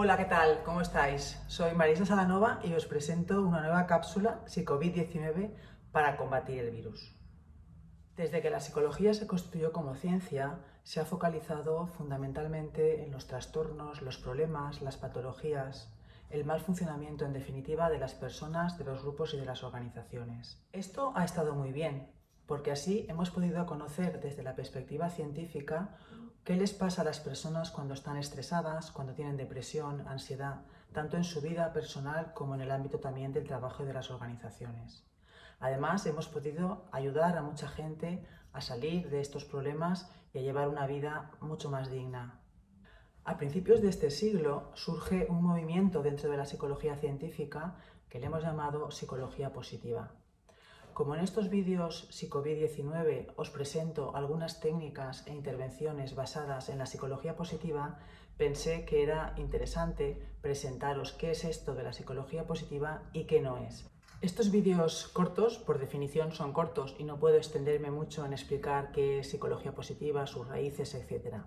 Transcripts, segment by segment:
Hola, ¿qué tal? ¿Cómo estáis? Soy Marisa Salanova y os presento una nueva cápsula Psicovid-19 para combatir el virus. Desde que la psicología se constituyó como ciencia, se ha focalizado fundamentalmente en los trastornos, los problemas, las patologías, el mal funcionamiento en definitiva de las personas, de los grupos y de las organizaciones. Esto ha estado muy bien, porque así hemos podido conocer desde la perspectiva científica qué les pasa a las personas cuando están estresadas, cuando tienen depresión, ansiedad, tanto en su vida personal como en el ámbito también del trabajo y de las organizaciones. Además, hemos podido ayudar a mucha gente a salir de estos problemas y a llevar una vida mucho más digna. A principios de este siglo surge un movimiento dentro de la psicología científica que le hemos llamado psicología positiva. Como en estos vídeos Psicovid-19 os presento algunas técnicas e intervenciones basadas en la psicología positiva, pensé que era interesante presentaros qué es esto de la psicología positiva y qué no es. Estos vídeos cortos, por definición, son cortos y no puedo extenderme mucho en explicar qué es psicología positiva, sus raíces, etc.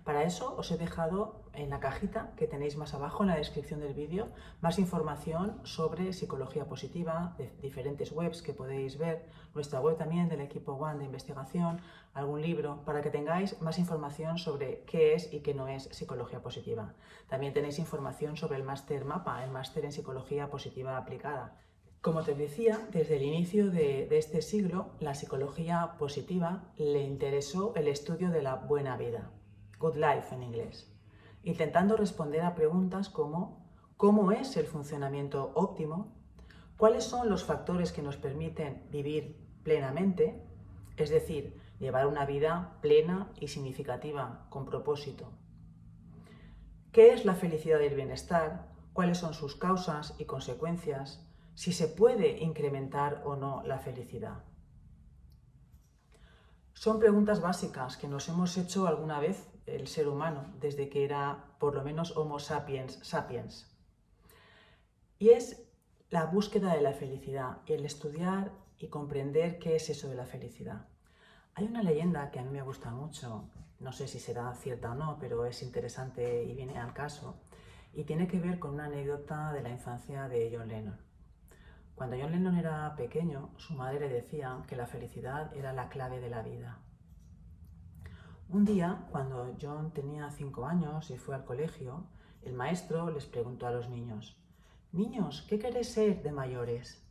Para eso os he dejado en la cajita que tenéis más abajo en la descripción del vídeo más información sobre psicología positiva, de diferentes webs que podéis ver, nuestra web también del equipo One de investigación, algún libro, para que tengáis más información sobre qué es y qué no es psicología positiva. También tenéis información sobre el máster MAPA, el máster en psicología positiva aplicada. Como te decía, desde el inicio de este siglo, la psicología positiva le interesó el estudio de la buena vida, good life en inglés, intentando responder a preguntas como ¿cómo es el funcionamiento óptimo? ¿Cuáles son los factores que nos permiten vivir plenamente? Es decir, llevar una vida plena y significativa, con propósito. ¿Qué es la felicidad y el bienestar? ¿Cuáles son sus causas y consecuencias? Si se puede incrementar o no la felicidad. Son preguntas básicas que nos hemos hecho alguna vez el ser humano, desde que era por lo menos Homo sapiens sapiens. Y es la búsqueda de la felicidad, el estudiar y comprender qué es eso de la felicidad. Hay una leyenda que a mí me gusta mucho, no sé si será cierta o no, pero es interesante y viene al caso, y tiene que ver con una anécdota de la infancia de John Lennon. Cuando John Lennon era pequeño, su madre le decía que la felicidad era la clave de la vida. Un día, cuando John tenía 5 años y fue al colegio, el maestro les preguntó a los niños: «Niños, ¿qué queréis ser de mayores?»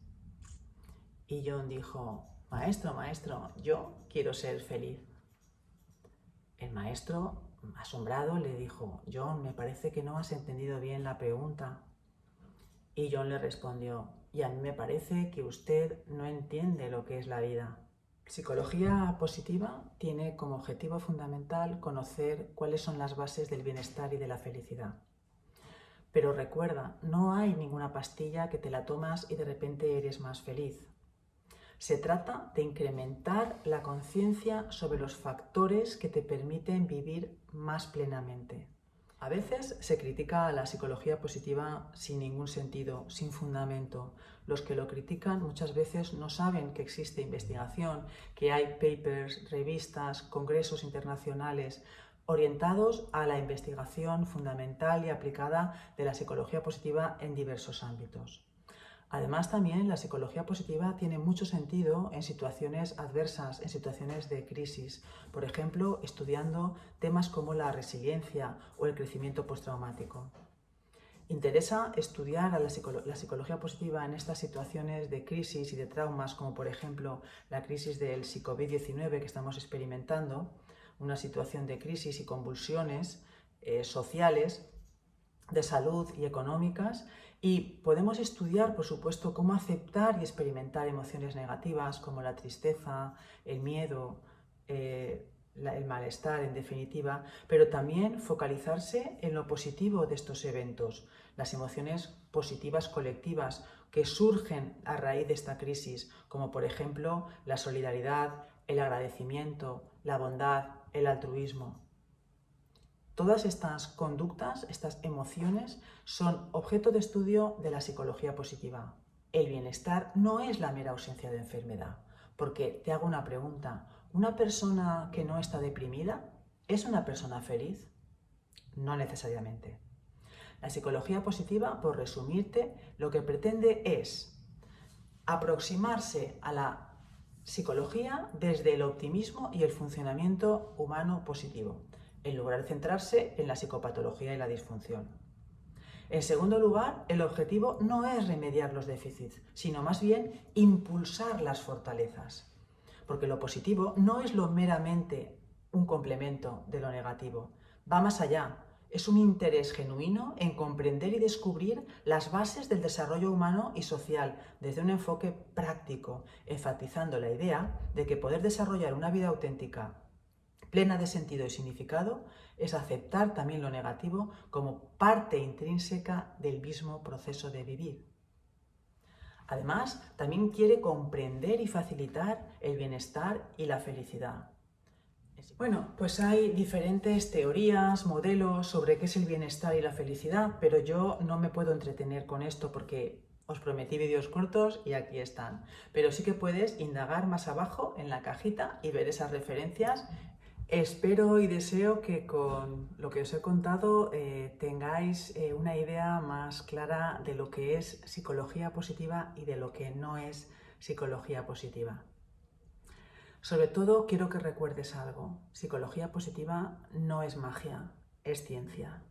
Y John dijo: maestro, yo quiero ser feliz». El maestro, asombrado, le dijo: «John, me parece que no has entendido bien la pregunta». Y John le respondió: «Y a mí me parece que usted no entiende lo que es la vida». Psicología positiva tiene como objetivo fundamental conocer cuáles son las bases del bienestar y de la felicidad. Pero recuerda, no hay ninguna pastilla que te la tomas y de repente eres más feliz. Se trata de incrementar la conciencia sobre los factores que te permiten vivir más plenamente. A veces se critica a la psicología positiva sin ningún sentido, sin fundamento. Los que lo critican muchas veces no saben que existe investigación, que hay papers, revistas, congresos internacionales orientados a la investigación fundamental y aplicada de la psicología positiva en diversos ámbitos. Además, también la psicología positiva tiene mucho sentido en situaciones adversas, en situaciones de crisis. Por ejemplo, estudiando temas como la resiliencia o el crecimiento postraumático. Interesa estudiar a la psicología positiva en estas situaciones de crisis y de traumas, como por ejemplo la crisis del Psicovid-19 que estamos experimentando, una situación de crisis y convulsiones sociales, de salud y económicas, y podemos estudiar, por supuesto, cómo aceptar y experimentar emociones negativas como la tristeza, el miedo, el malestar en definitiva, pero también focalizarse en lo positivo de estos eventos, las emociones positivas colectivas que surgen a raíz de esta crisis, como por ejemplo la solidaridad, el agradecimiento, la bondad, el altruismo. Todas estas conductas, estas emociones, son objeto de estudio de la psicología positiva. El bienestar no es la mera ausencia de enfermedad, porque te hago una pregunta: ¿una persona que no está deprimida es una persona feliz? No necesariamente. La psicología positiva, por resumirte, lo que pretende es aproximarse a la psicología desde el optimismo y el funcionamiento humano positivo, en lugar de centrarse en la psicopatología y la disfunción. En segundo lugar, el objetivo no es remediar los déficits, sino más bien impulsar las fortalezas, porque lo positivo no es lo meramente un complemento de lo negativo, va más allá. Es un interés genuino en comprender y descubrir las bases del desarrollo humano y social desde un enfoque práctico, enfatizando la idea de que poder desarrollar una vida auténtica, plena de sentido y significado, es aceptar también lo negativo como parte intrínseca del mismo proceso de vivir. Además, también quiere comprender y facilitar el bienestar y la felicidad. Bueno, pues hay diferentes teorías, modelos sobre qué es el bienestar y la felicidad, pero yo no me puedo entretener con esto porque os prometí vídeos cortos y aquí están. Pero sí que puedes indagar más abajo en la cajita y ver esas referencias. Espero y deseo que con lo que os he contado tengáis una idea más clara de lo que es psicología positiva y de lo que no es psicología positiva. Sobre todo quiero que recuerdes algo, psicología positiva no es magia, es ciencia.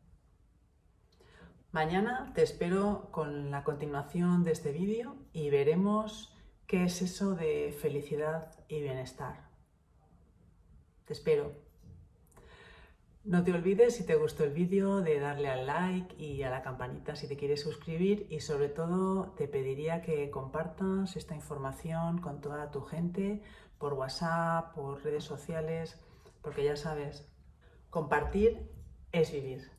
Mañana te espero con la continuación de este vídeo y veremos qué es eso de felicidad y bienestar. Te espero. No te olvides, si te gustó el vídeo, de darle al like y a la campanita si te quieres suscribir, y sobre todo te pediría que compartas esta información con toda tu gente por WhatsApp, por redes sociales, porque ya sabes, compartir es vivir.